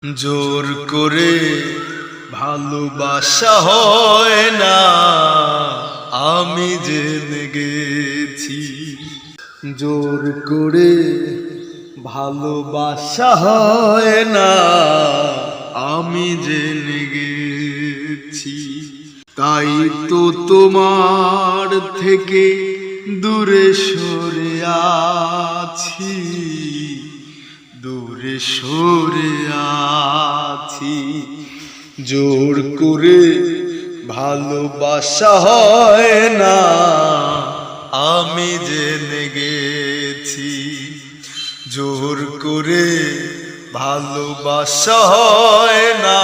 জোর করে ভালোবাসা হয় না, আমি জেনে গেছি। জোর করে ভালোবাসা হয় না, আমি জেনে গেছি। তাই তো তোমার থেকে দূরে সরে আছি, দূরে সরে আছি। জোর করে ভালোবাসা হয় না, আমি জেনে গেছি। জোর করে ভালোবাসা হয় না,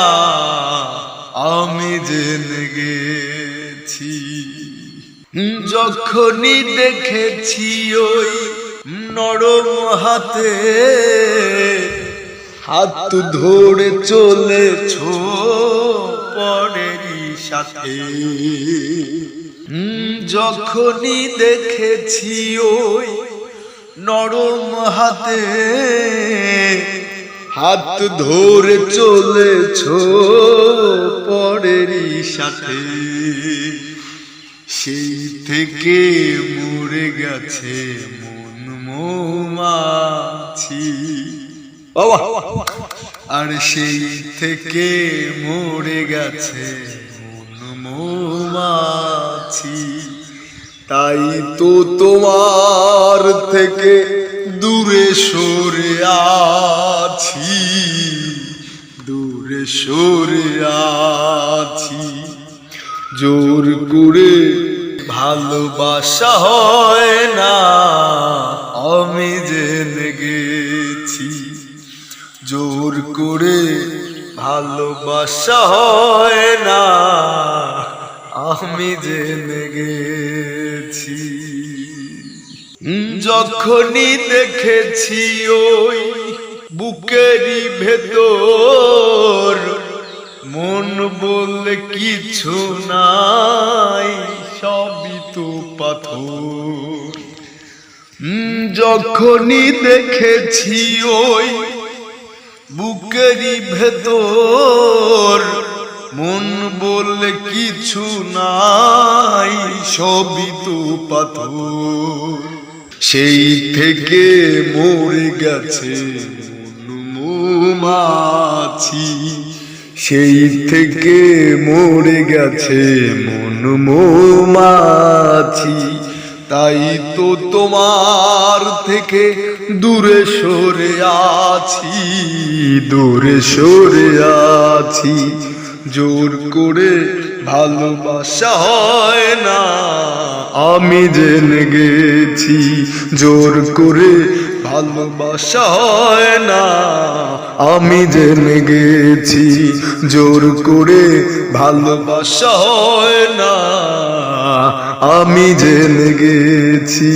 আমি জেনে গেছি। যখনই দেখেছি ওই নরম হাতে হাত ধরে চলেছ পরেরই সাথে, যখনই দেখেছি ওই নরম হাতে হাত ধরে চলেছ পরেরই সাথে, সেই থেকে মরে গেছে মন মৌমাছি। আর সেই থেকে মরে গেছে মন মৌমাছি। তাই তো তোমার থেকে দূরে সরে আছি, দূরে সরে আছি। জোর করে ভালোবাসা হয় না, আমি জেনে গেছি। জোর করে ভালোবাসা হয় না, আমি জেনে গেছি। যখনই দেখেছি ওই বুকেরই ভেতর মন বললে কিছু নাই, সবই তো পাথর। যখনই দেখেছি ওই বুকেরই ভেতর মন বললে কিছু নাই, সবই তো পাথর। সেই থেকে মরে গেছে মন মৌমাছি, সেই থেকে মরে গেছে মন মৌমাছি। তাই তো তোমার থেকে দূরে সরে আছি, দূরে সরে আছি। জোর করে ভালোবাসা হয় না, আমি জেনে গেছি। জোর করে ভালোবাসা হয় না, আমি জেনে গেছি। জোর করে ভালোবাসা হয় না, আমি জেনে গেছি।